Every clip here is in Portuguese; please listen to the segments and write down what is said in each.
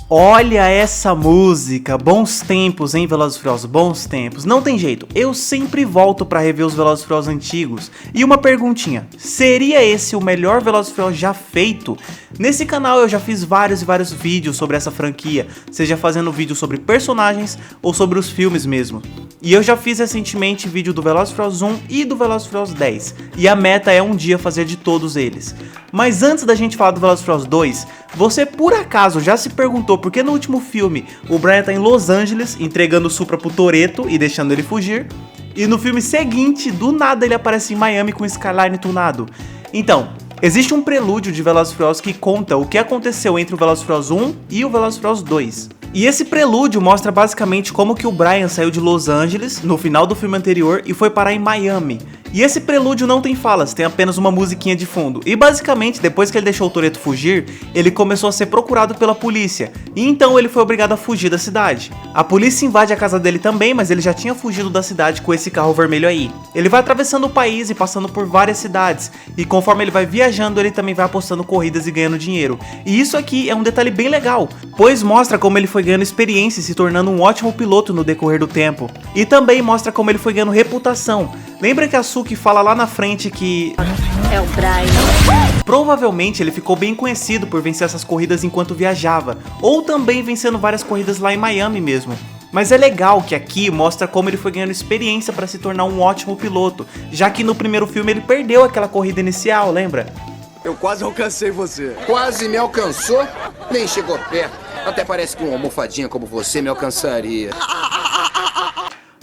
Olha essa música, bons tempos, hein, Velozes e Furiosos, bons tempos. Não tem jeito, eu sempre volto pra rever os Velozes e Furiosos antigos. E uma perguntinha, seria esse o melhor Velozes e Furiosos já feito? Nesse canal eu já fiz vários e vários vídeos sobre essa franquia, seja fazendo vídeo sobre personagens ou sobre os filmes mesmo. E eu já fiz recentemente vídeo do Velozes e Furiosos 1 e do Velozes e Furiosos 10, e a meta é um dia fazer de todos eles. Mas antes da gente falar do Velozes e Furiosos 2, você por acaso já se perguntou por que no último filme o Brian tá em Los Angeles entregando o Supra pro Toretto e deixando ele fugir, e no filme seguinte do nada ele aparece em Miami com o Skyline tunado? Então, existe um prelúdio de Velozes e Furiosos que conta o que aconteceu entre o Velozes e Furiosos 1 e o Velozes e Furiosos 2. E esse prelúdio mostra basicamente como que o Brian saiu de Los Angeles no final do filme anterior e foi parar em Miami. E esse prelúdio não tem falas, tem apenas uma musiquinha de fundo. E basicamente, depois que ele deixou o Toretto fugir, ele começou a ser procurado pela polícia. E então ele foi obrigado a fugir da cidade. A polícia invade a casa dele também, mas ele já tinha fugido da cidade com esse carro vermelho aí. Ele vai atravessando o país e passando por várias cidades. E conforme ele vai viajando, ele também vai apostando corridas e ganhando dinheiro. E isso aqui é um detalhe bem legal, pois mostra como ele foi ganhando experiência e se tornando um ótimo piloto no decorrer do tempo. E também mostra como ele foi ganhando reputação. Lembra que a Suki fala lá na frente que... É o Brian. Provavelmente ele ficou bem conhecido por vencer essas corridas enquanto viajava, ou também vencendo várias corridas lá em Miami mesmo. Mas é legal que aqui mostra como ele foi ganhando experiência para se tornar um ótimo piloto, já que no primeiro filme ele perdeu aquela corrida inicial, lembra? Eu quase alcancei você. Quase me alcançou? Nem chegou perto. Até parece que uma almofadinha como você me alcançaria.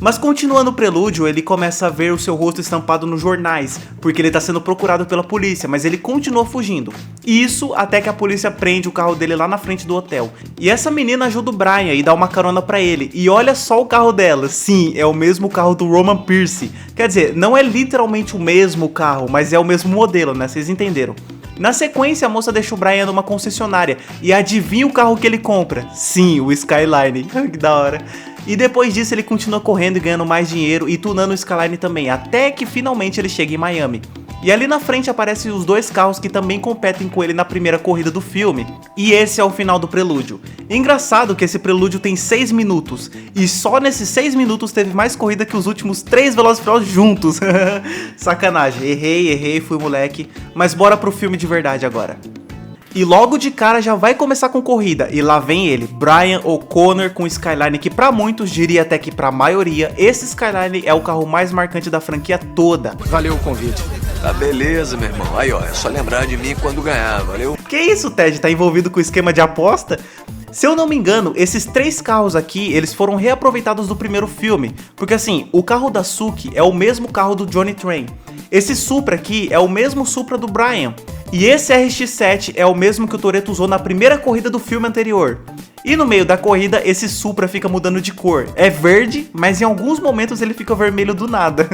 Mas continuando o prelúdio, ele começa a ver o seu rosto estampado nos jornais, porque ele está sendo procurado pela polícia, mas ele continua fugindo. Isso até que a polícia prende o carro dele lá na frente do hotel. E essa menina ajuda o Brian e dá uma carona pra ele. E olha só o carro dela, sim, é o mesmo carro do Roman Pierce. Quer dizer, não é literalmente o mesmo carro, mas é o mesmo modelo, né? Vocês entenderam. Na sequência, a moça deixa o Brian numa concessionária e adivinha o carro que ele compra? Sim, o Skyline. Que da hora. E depois disso ele continua correndo e ganhando mais dinheiro e tunando o Skyline também, até que finalmente ele chega em Miami. E ali na frente aparecem os dois carros que também competem com ele na primeira corrida do filme. E esse é o final do prelúdio. Engraçado que esse prelúdio tem 6 minutos, e só nesses 6 minutos teve mais corrida que os últimos 3 Velozes e Furiosos juntos. Sacanagem, errei, fui moleque. Mas bora pro filme de verdade agora. E logo de cara já vai começar com corrida, e lá vem ele, Brian O'Connor com o Skyline, que pra muitos, diria até que pra maioria, esse Skyline é o carro mais marcante da franquia toda. Valeu o convite. Tá beleza, meu irmão. Aí, ó, é só lembrar de mim quando ganhar, valeu? Que isso, Ted? Tá envolvido com o esquema de aposta? Se eu não me engano, esses 3 carros aqui, eles foram reaproveitados do primeiro filme. Porque assim, o carro da Suki é o mesmo carro do Johnny Train. Esse Supra aqui é o mesmo Supra do Brian. E esse RX-7 é o mesmo que o Toretto usou na primeira corrida do filme anterior. E no meio da corrida, esse Supra fica mudando de cor. É verde, mas em alguns momentos ele fica vermelho do nada.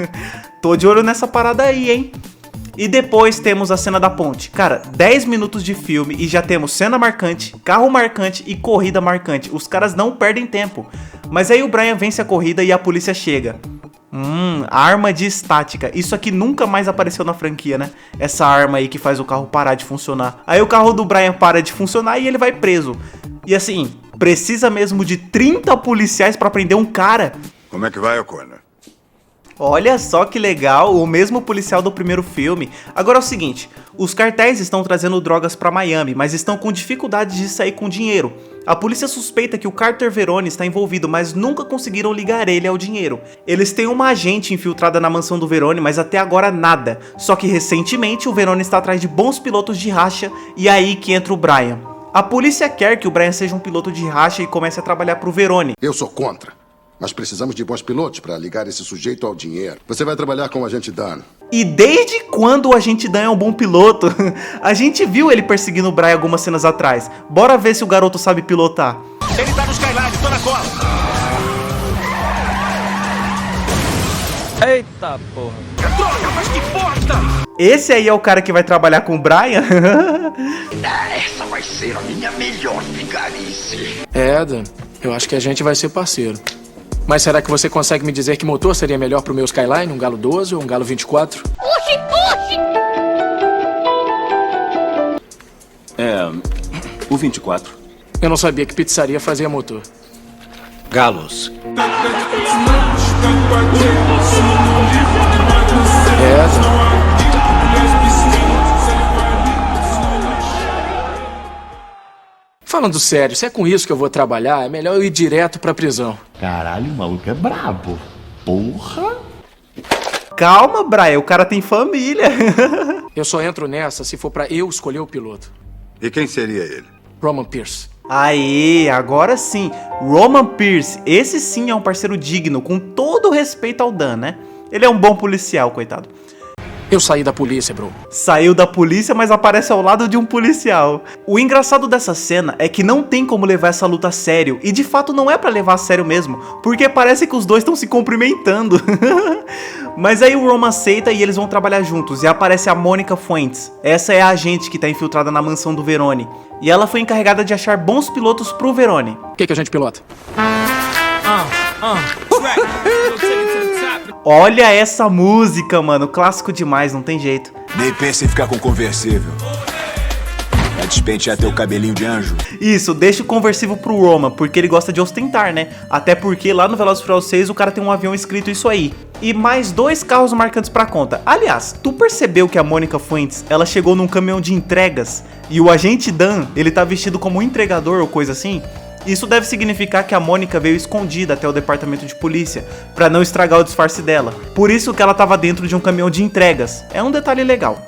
Tô de olho nessa parada aí, hein? E depois temos a cena da ponte. Cara, 10 minutos de filme e já temos cena marcante, carro marcante e corrida marcante. Os caras não perdem tempo. Mas aí o Brian vence a corrida e a polícia chega. Arma de estática. Isso aqui nunca mais apareceu na franquia, né? Essa arma aí que faz o carro parar de funcionar. Aí o carro do Brian para de funcionar e ele vai preso. E assim, precisa mesmo de 30 policiais pra prender um cara? Como é que vai, O'Connor? Olha só que legal, o mesmo policial do primeiro filme. Agora é o seguinte, os cartéis estão trazendo drogas pra Miami, mas estão com dificuldade de sair com dinheiro. A polícia suspeita que o Carter Verone está envolvido, mas nunca conseguiram ligar ele ao dinheiro. Eles têm uma agente infiltrada na mansão do Verone, mas até agora nada. Só que recentemente o Verone está atrás de bons pilotos de racha, e é aí que entra o Brian. A polícia quer que o Brian seja um piloto de racha e comece a trabalhar pro Verone. Eu sou contra. Mas precisamos de bons pilotos para ligar esse sujeito ao dinheiro. Você vai trabalhar com o agente Dan. E desde quando o agente Dan é um bom piloto? A gente viu ele perseguindo o Brian algumas cenas atrás. Bora ver se o garoto sabe pilotar. Ele tá no Skyline, tô na cola. Eita porra. Droga, mas que porta! Esse aí é o cara que vai trabalhar com o Brian? Essa vai ser a minha melhor vigarice. É, Dan, eu acho que a gente vai ser parceiro. Mas será que você consegue me dizer que motor seria melhor pro meu Skyline? Um Galo 12 ou um Galo 24? É, o 24. Eu não sabia que pizzaria fazia motor. Galos. Falando sério, se é com isso que eu vou trabalhar, é melhor eu ir direto pra prisão. Caralho, o maluco é brabo. Porra! Calma, Brian, o cara tem família. Eu só entro nessa se for pra eu escolher o piloto. E quem seria ele? Roman Pierce. Aí, agora sim, Roman Pierce, esse sim é um parceiro digno, com todo o respeito ao Dan, né? Ele é um bom policial, coitado. Eu saí da polícia, bro. Saiu da polícia, mas aparece ao lado de um policial. O engraçado dessa cena é que não tem como levar essa luta a sério, e de fato não é pra levar a sério mesmo, porque parece que os dois estão se cumprimentando. Mas aí o Roman aceita e eles vão trabalhar juntos, e aparece a Mônica Fuentes. Essa é a agente que tá infiltrada na mansão do Verone, e ela foi encarregada de achar bons pilotos pro Verone. O que a gente pilota? Olha essa música, mano, clássico demais, não tem jeito. Nem pense em ficar com conversível. Vai despentear teu cabelinho de anjo. Isso, deixa o conversível pro Roman, porque ele gosta de ostentar, né? Até porque lá no Velozes e Furiosos 6 o cara tem um avião escrito isso aí. E mais 2 carros marcantes pra conta. Aliás, tu percebeu que a Mônica Fuentes, ela chegou num caminhão de entregas e o agente Dan, ele tá vestido como um entregador ou coisa assim? Isso deve significar que a Mônica veio escondida até o departamento de polícia, pra não estragar o disfarce dela. Por isso que ela tava dentro de um caminhão de entregas. É um detalhe legal.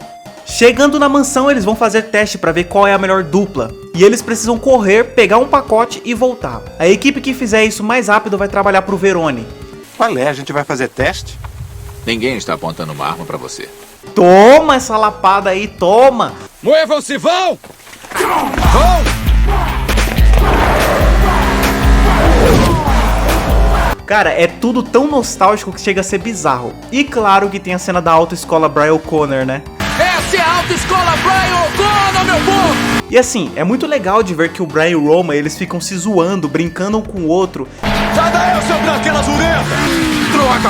Chegando na mansão, eles vão fazer teste pra ver qual é a melhor dupla. E eles precisam correr, pegar um pacote e voltar. A equipe que fizer isso mais rápido vai trabalhar pro Verone. Qual é? A gente vai fazer teste? Ninguém está apontando uma arma pra você. Toma essa lapada aí, toma! Moevam-se, vão! Cara, é tudo tão nostálgico que chega a ser bizarro. E claro que tem a cena da autoescola Brian O'Connor, né? Essa é a autoescola Brian O'Connor, meu povo! E assim, é muito legal de ver que o Brian e o Roman, eles ficam se zoando, brincando um com o outro. Sai daí, seu branquela zureta! Droga!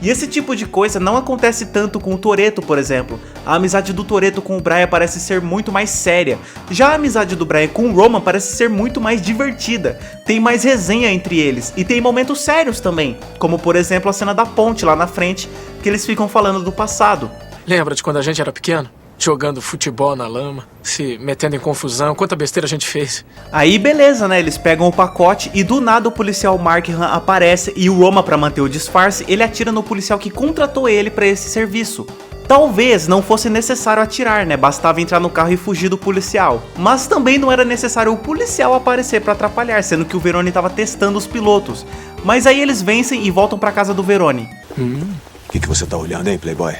E esse tipo de coisa não acontece tanto com o Toretto, por exemplo. A amizade do Toretto com o Brian parece ser muito mais séria. Já a amizade do Brian com o Roman parece ser muito mais divertida. Tem mais resenha entre eles e tem momentos sérios também, como por exemplo a cena da ponte lá na frente, que eles ficam falando do passado. Lembra de quando a gente era pequeno? Jogando futebol na lama, se metendo em confusão, quanta besteira a gente fez. Aí beleza, né? Eles pegam o pacote e do nada o policial Markham aparece e o Roman, pra manter o disfarce, ele atira no policial que contratou ele pra esse serviço. Talvez não fosse necessário atirar, né? Bastava entrar no carro e fugir do policial. Mas também não era necessário o policial aparecer pra atrapalhar, sendo que o Verone tava testando os pilotos. Mas aí eles vencem e voltam pra casa do Verone. O que você tá olhando, hein, Playboy?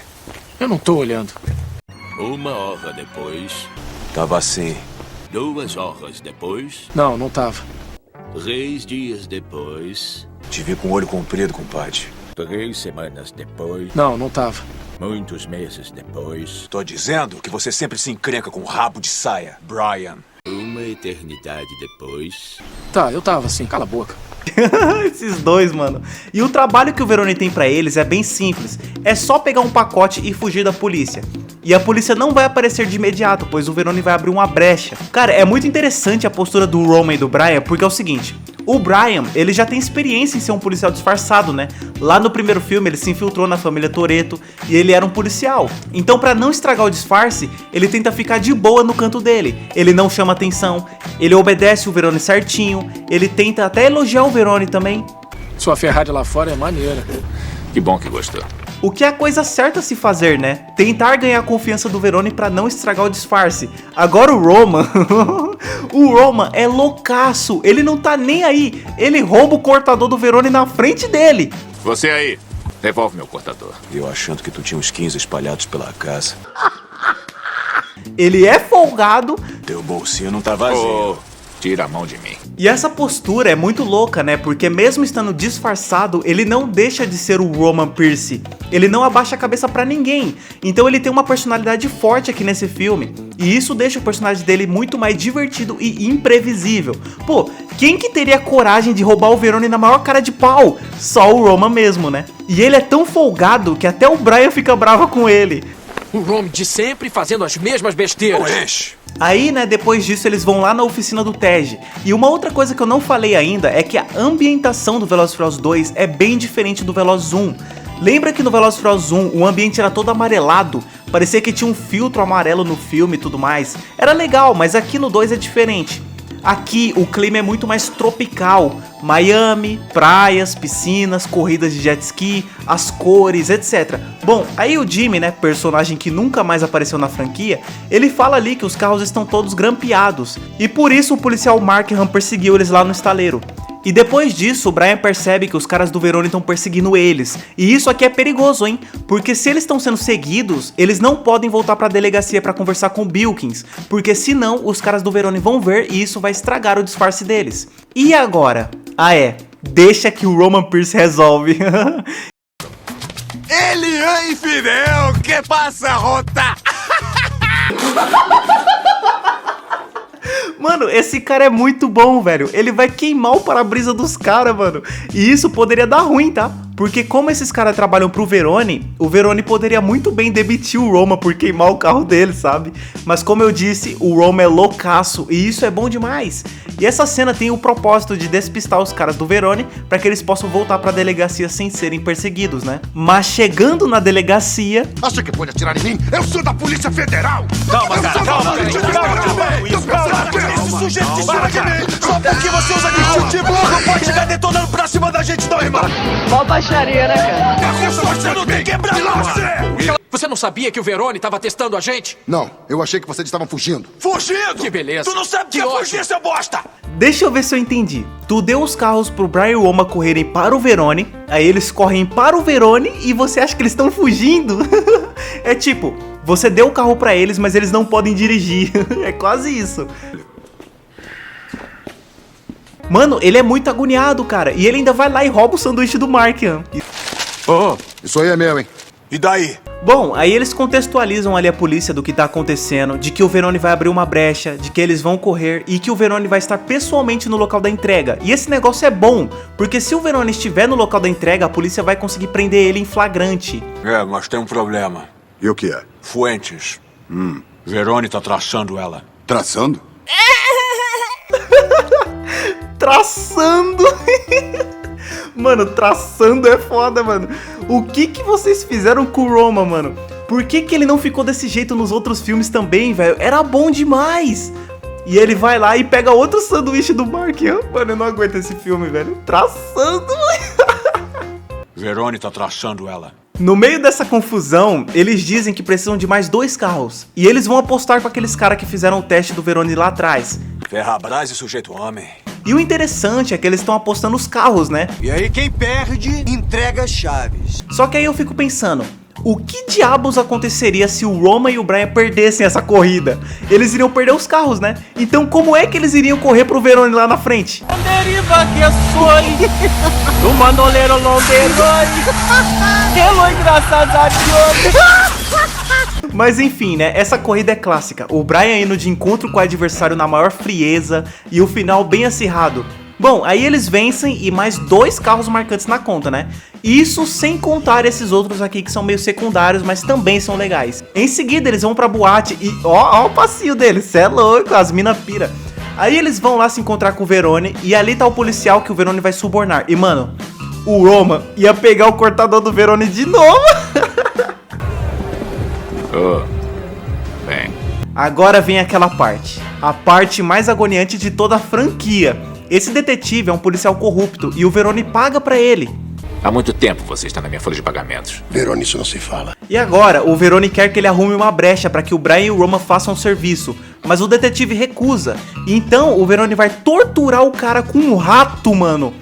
Eu não tô olhando. 1 hora depois. Tava assim. 2 horas depois. Não, não tava. 3 dias depois. Te vi com o olho comprido, compadre. 3 semanas depois. Não, não tava. Muitos meses depois. Tô dizendo que você sempre se encrenca com o rabo de saia, Brian. 1 eternidade depois. Tá, eu tava assim, cala a boca. Esses dois, mano. E o trabalho que o Verone tem pra eles é bem simples. É só pegar um pacote e fugir da polícia. E a polícia não vai aparecer de imediato, pois o Verone vai abrir uma brecha. Cara, é muito interessante a postura do Roman e do Brian, porque é o seguinte: o Brian, ele já tem experiência em ser um policial disfarçado, né? Lá no primeiro filme, ele se infiltrou na família Toretto e ele era um policial. Então, pra não estragar o disfarce, ele tenta ficar de boa no canto dele. Ele não chama atenção, ele obedece o Verone certinho, ele tenta até elogiar o Verone também. Sua Ferrari lá fora é maneira. Que bom que gostou. O que é a coisa certa a se fazer, né? Tentar ganhar a confiança do Verone pra não estragar o disfarce. Agora o Roman... o Roman é loucaço. Ele não tá nem aí. Ele rouba o cortador do Verone na frente dele. Você aí. Devolve meu cortador. Eu achando que tu tinha uns 15 espalhados pela casa. Ele é folgado. Teu bolsinho não tá vazio. Tira a mão de mim. E essa postura é muito louca, né? Porque mesmo estando disfarçado, ele não deixa de ser o Roman Pierce. Ele não abaixa a cabeça pra ninguém. Então ele tem uma personalidade forte aqui nesse filme. E isso deixa o personagem dele muito mais divertido e imprevisível. Pô, quem que teria coragem de roubar o Verone na maior cara de pau? Só o Roman mesmo, né? E ele é tão folgado que até o Brian fica bravo com ele. O Rom de sempre fazendo as mesmas besteiras. Aí, né, depois disso eles vão lá na oficina do Tej. E uma outra coisa que eu não falei ainda é que a ambientação do Velozes e Furiosos 2 é bem diferente do Velozes 1. Lembra que no Velozes e Furiosos 1 o ambiente era todo amarelado? Parecia que tinha um filtro amarelo no filme e tudo mais. Era legal, mas aqui no 2 é diferente. Aqui o clima é muito mais tropical. Miami, praias, piscinas, corridas de jet ski, as cores, etc. Bom, aí o Jimmy, né, personagem que nunca mais apareceu na franquia, ele fala ali que os carros estão todos grampeados. E por isso o policial Markham perseguiu eles lá no estaleiro. E depois disso, o Brian percebe que os caras do Verone estão perseguindo eles. E isso aqui é perigoso, hein? Porque se eles estão sendo seguidos, eles não podem voltar pra delegacia pra conversar com o Bilkins. Porque senão, os caras do Verone vão ver e isso vai estragar o disfarce deles. E agora? Ah é, deixa que o Roman Pierce resolve. Ele é infidel, que passa rota? Mano, esse cara é muito bom, velho. Ele vai queimar o para-brisa dos caras, mano. E isso poderia dar ruim, tá? Porque como esses caras trabalham pro Verone, o Verone poderia muito bem demitir o Roma por queimar o carro dele, sabe? Mas como eu disse, o Roma é loucaço e isso é bom demais. E essa cena tem o propósito de despistar os caras do Verone para que eles possam voltar pra delegacia sem serem perseguidos, né? Mas chegando na delegacia... Acha que pode atirar em mim? Eu sou da Polícia Federal! Calma, cara, calma. Esse sujeito te para de mim! Só porque você usa distintivo não pode chegar detonando pra cima da gente, não, irmão! Mó baixaria, né, cara? Você não tem que quebrar você! Você não sabia que o Verone tava testando a gente? Não, eu achei que vocês estavam fugindo. Fugindo? Que beleza. Tu não sabe o que é fugir, seu bosta! Deixa eu ver se eu entendi. Tu deu os carros pro Brian e o Roma correrem para o Verone, aí eles correm para o Verone e você acha que eles estão fugindo? É tipo, você deu o carro pra eles, mas eles não podem dirigir. É quase isso. Mano, ele é muito agoniado, cara. E ele ainda vai lá e rouba o sanduíche do Markham. Oh, isso aí é meu, hein? E daí? Bom, aí eles contextualizam ali a polícia do que tá acontecendo, de que o Verone vai abrir uma brecha, de que eles vão correr e que o Verone vai estar pessoalmente no local da entrega. E esse negócio é bom, porque se o Verone estiver no local da entrega, a polícia vai conseguir prender ele em flagrante. É, mas tem um problema. E o que é? Fuentes. Verone tá traçando ela. Traçando? Traçando! Mano, traçando é foda, mano. O que vocês fizeram com o Roma, mano? Por que ele não ficou desse jeito nos outros filmes também, velho? Era bom demais! E ele vai lá e pega outro sanduíche do Markham. Mano, eu não aguento esse filme, velho. Traçando! Verone tá traçando ela. No meio dessa confusão, eles dizem que precisam de mais 2 carros. E eles vão apostar com aqueles caras que fizeram o teste do Verone lá atrás. Ferrabras e sujeito homem. E o interessante é que eles estão apostando os carros, né? E aí quem perde, entrega as chaves. Só que aí eu fico pensando, o que diabos aconteceria se o Roma e o Brian perdessem essa corrida? Eles iriam perder os carros, né? Então como é que eles iriam correr pro Verone lá na frente? Deriva que sou do mandoleiro londerone. Pelo engraçado Mas enfim, né? Essa corrida é clássica. O Brian indo de encontro com o adversário na maior frieza e o final bem acirrado. Bom, aí eles vencem e mais 2 carros marcantes na conta, né? Isso sem contar esses outros aqui que são meio secundários, mas também são legais. Em seguida eles vão pra boate e ó o passinho deles, cê é louco, as mina pira. Aí eles vão lá se encontrar com o Verone e ali tá o policial que o Verone vai subornar. E mano, o Roma ia pegar o cortador do Verone de novo. Bem. Agora vem aquela parte, a parte mais agoniante de toda a franquia. Esse detetive é um policial corrupto e o Verone paga pra ele. Há muito tempo você está na minha folha de pagamentos. Verone, isso não se fala. E agora, o Verone quer que ele arrume uma brecha para que o Brian e o Roma façam o serviço, mas o detetive recusa. Então o Verone vai torturar o cara com um rato, mano.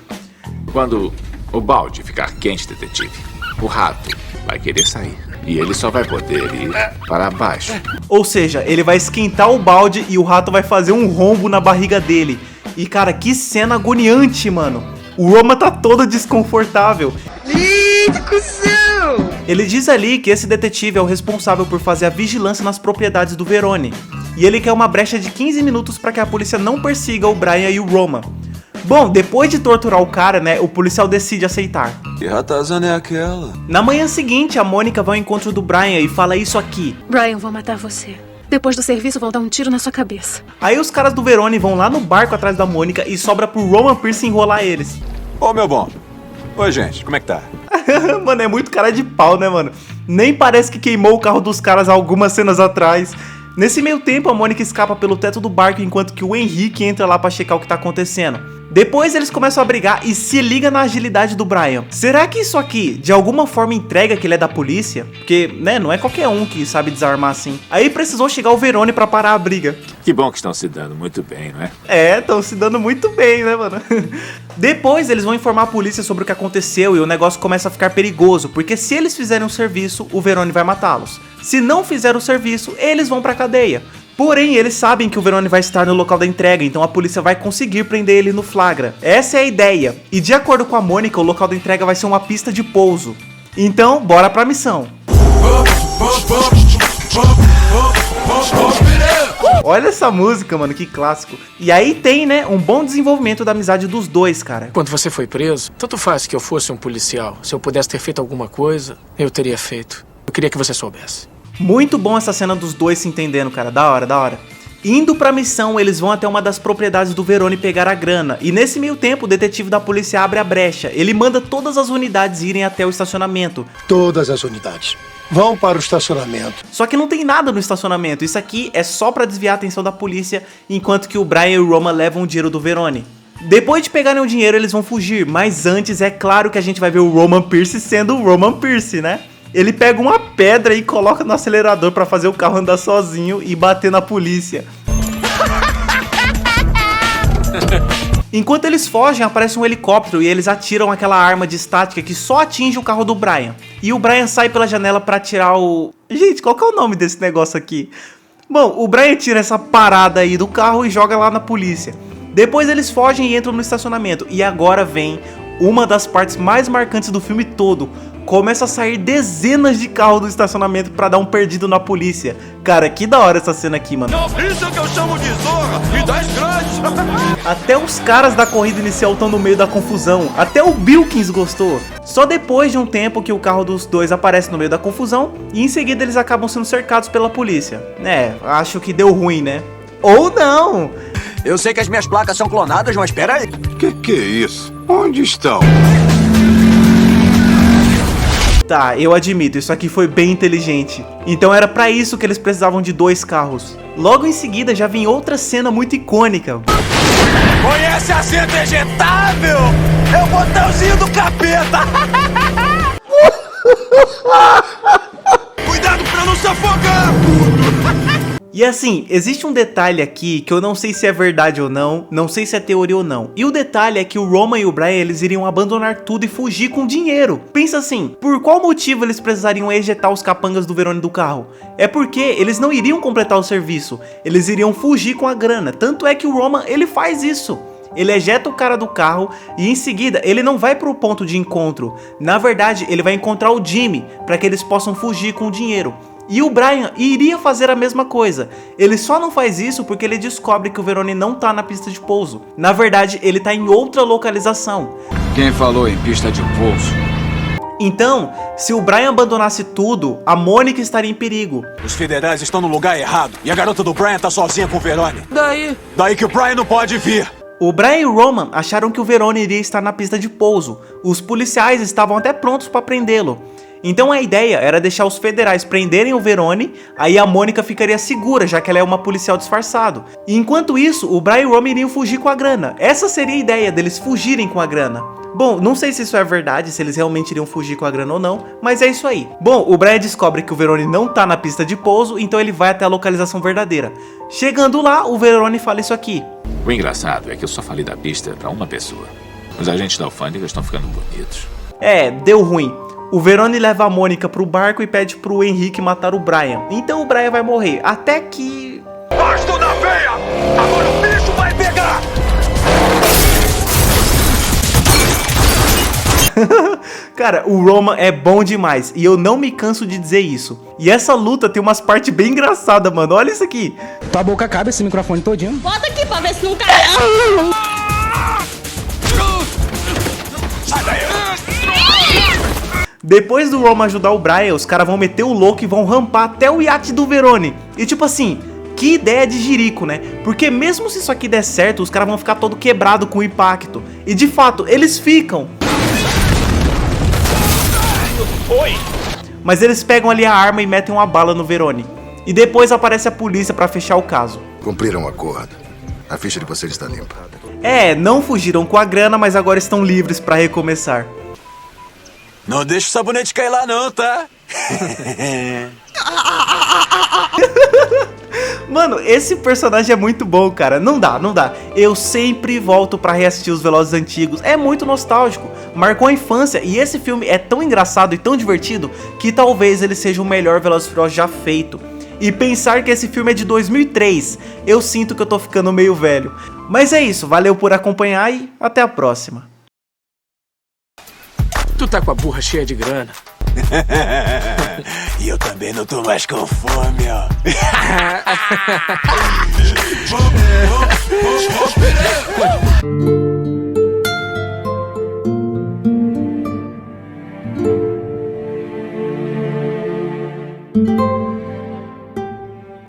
Quando o balde ficar quente, detetive, o rato vai querer sair. E ele só vai poder ir para baixo. Ou seja, ele vai esquentar o balde e o rato vai fazer um rombo na barriga dele. E cara, que cena agoniante, mano. O Roma tá todo desconfortável. Ele diz ali que esse detetive é o responsável por fazer a vigilância nas propriedades do Verone. E ele quer uma brecha de 15 minutos para que a polícia não persiga o Brian e o Roma. Bom, depois de torturar o cara, né, o policial decide aceitar. Que ratazana é aquela? Na manhã seguinte, a Mônica vai ao encontro do Brian e fala isso aqui. Brian, vou matar você. Depois do serviço, vão dar um tiro na sua cabeça. Aí os caras do Verone vão lá no barco atrás da Mônica e sobra pro Roman Pierce enrolar eles. Ô, meu bom. Oi, gente, como é que tá? Mano, é muito cara de pau, né, mano? Nem parece que queimou o carro dos caras algumas cenas atrás. Nesse meio tempo, a Mônica escapa pelo teto do barco enquanto que o Henrique entra lá pra checar o que tá acontecendo. Depois eles começam a brigar e se liga na agilidade do Brian. Será que isso aqui, de alguma forma, entrega que ele é da polícia? Porque, né, não é qualquer um que sabe desarmar assim. Aí precisou chegar o Verone pra parar a briga. Que bom que estão se dando muito bem, não é? É, estão se dando muito bem, né, mano? Depois eles vão informar a polícia sobre o que aconteceu e o negócio começa a ficar perigoso, porque se eles fizerem um serviço, o Verone vai matá-los. Se não fizer o serviço, eles vão pra cadeia. Porém, eles sabem que o Verone vai estar no local da entrega, então a polícia vai conseguir prender ele no flagra. Essa é a ideia. E de acordo com a Mônica, o local da entrega vai ser uma pista de pouso. Então, bora pra missão. Olha essa música, mano, que clássico. E aí tem, né, um bom desenvolvimento da amizade dos dois, cara. Quando você foi preso, tanto faz que eu fosse um policial. Se eu pudesse ter feito alguma coisa, eu teria feito. Eu queria que você soubesse. Muito bom essa cena dos dois se entendendo, cara. Da hora, da hora. Indo pra missão, eles vão até uma das propriedades do Verone pegar a grana. E nesse meio tempo, o detetive da polícia abre a brecha. Ele manda todas as unidades irem até o estacionamento. Todas as unidades vão para o estacionamento. Só que não tem nada no estacionamento. Isso aqui é só pra desviar a atenção da polícia, enquanto que o Brian e o Roman levam o dinheiro do Verone. Depois de pegarem o dinheiro, eles vão fugir. Mas antes, é claro que a gente vai ver o Roman Pierce sendo o Roman Pierce, né? Ele pega uma pedra e coloca no acelerador pra fazer o carro andar sozinho e bater na polícia. Enquanto eles fogem, aparece um helicóptero e eles atiram aquela arma de estática que só atinge o carro do Brian. E o Brian sai pela janela pra tirar o... Gente, qual que é o nome desse negócio aqui? Bom, o Brian tira essa parada aí do carro e joga lá na polícia. Depois eles fogem e entram no estacionamento. E agora vem uma das partes mais marcantes do filme todo. Começa a sair dezenas de carros do estacionamento pra dar um perdido na polícia. Cara, que da hora essa cena aqui, mano. Isso é que eu chamo de zorra e das grandes. Até os caras da corrida inicial estão no meio da confusão. Até o Bilkins gostou. Só depois de um tempo que o carro dos dois aparece no meio da confusão. E em seguida eles acabam sendo cercados pela polícia. É, acho que deu ruim, né? Ou não. Eu sei que as minhas placas são clonadas, mas espera aí. Que é isso? Onde estão? Tá, eu admito, isso aqui foi bem inteligente. Então era pra isso que eles precisavam de 2 carros. Logo em seguida já vem outra cena muito icônica. Conhece assento ejetável? É o botãozinho do capeta. Cuidado pra não se afogar. E assim, existe um detalhe aqui que eu não sei se é verdade ou não sei se é teoria ou não. E o detalhe é que o Roman e o Brian, eles iriam abandonar tudo e fugir com dinheiro. Pensa assim, por qual motivo eles precisariam ejetar os capangas do Verone do carro? É porque eles não iriam completar o serviço, eles iriam fugir com a grana. Tanto é que o Roman, ele faz isso. Ele ejeta o cara do carro e em seguida ele não vai pro ponto de encontro. Na verdade, ele vai encontrar o Jimmy para que eles possam fugir com o dinheiro. E o Brian iria fazer a mesma coisa. Ele só não faz isso porque ele descobre que o Verone não tá na pista de pouso. Na verdade, ele tá em outra localização. Quem falou em pista de pouso? Então, se o Brian abandonasse tudo, a Mônica estaria em perigo. Os federais estão no lugar errado e a garota do Brian tá sozinha com o Verone. Daí que o Brian não pode vir. O Brian e o Roman acharam que o Verone iria estar na pista de pouso. Os policiais estavam até prontos para prendê-lo. Então a ideia era deixar os federais prenderem o Verone, aí a Mônica ficaria segura, já que ela é uma policial disfarçado. E enquanto isso, o Brian e o Roman iriam fugir com a grana. Essa seria a ideia, deles fugirem com a grana. Bom, não sei se isso é verdade, se eles realmente iriam fugir com a grana ou não, mas é isso aí. Bom, o Brian descobre que o Verone não tá na pista de pouso, então ele vai até a localização verdadeira. Chegando lá, o Verone fala isso aqui. O engraçado é que eu só falei da pista pra uma pessoa. Os agentes da alfândega estão ficando bonitos. É, deu ruim. O Verone leva a Mônica pro barco e pede pro Henrique matar o Brian. Então o Brian vai morrer, até que... Basta na veia! Agora o bicho vai pegar! Cara, o Roman é bom demais, e eu não me canso de dizer isso. E essa luta tem umas partes bem engraçadas, mano. Olha isso aqui. Tua boca cabe esse microfone todinho. Bota aqui pra ver se não cai. Depois do Roma ajudar o Brian, os caras vão meter o louco e vão rampar até o iate do Verone. E tipo assim, que ideia de jirico, né? Porque mesmo se isso aqui der certo, os caras vão ficar todo quebrado com o impacto. E de fato, eles ficam. Oi! Mas eles pegam ali a arma e metem uma bala no Verone. E depois aparece a polícia pra fechar o caso. Cumpriram o acordo. A ficha de vocês está limpa. Não fugiram com a grana, mas agora estão livres pra recomeçar. Não deixa o sabonete cair lá não, tá? Mano, esse personagem é muito bom, cara. Não dá. Eu sempre volto pra reassistir os Velozes antigos. É muito nostálgico. Marcou a infância. E esse filme é tão engraçado e tão divertido que talvez ele seja o melhor Velozes e Furiosos já feito. E pensar que esse filme é de 2003, eu sinto que eu tô ficando meio velho. Mas é isso, valeu por acompanhar e até a próxima. Tu tá com a burra cheia de grana. E eu também não tô mais com fome, ó.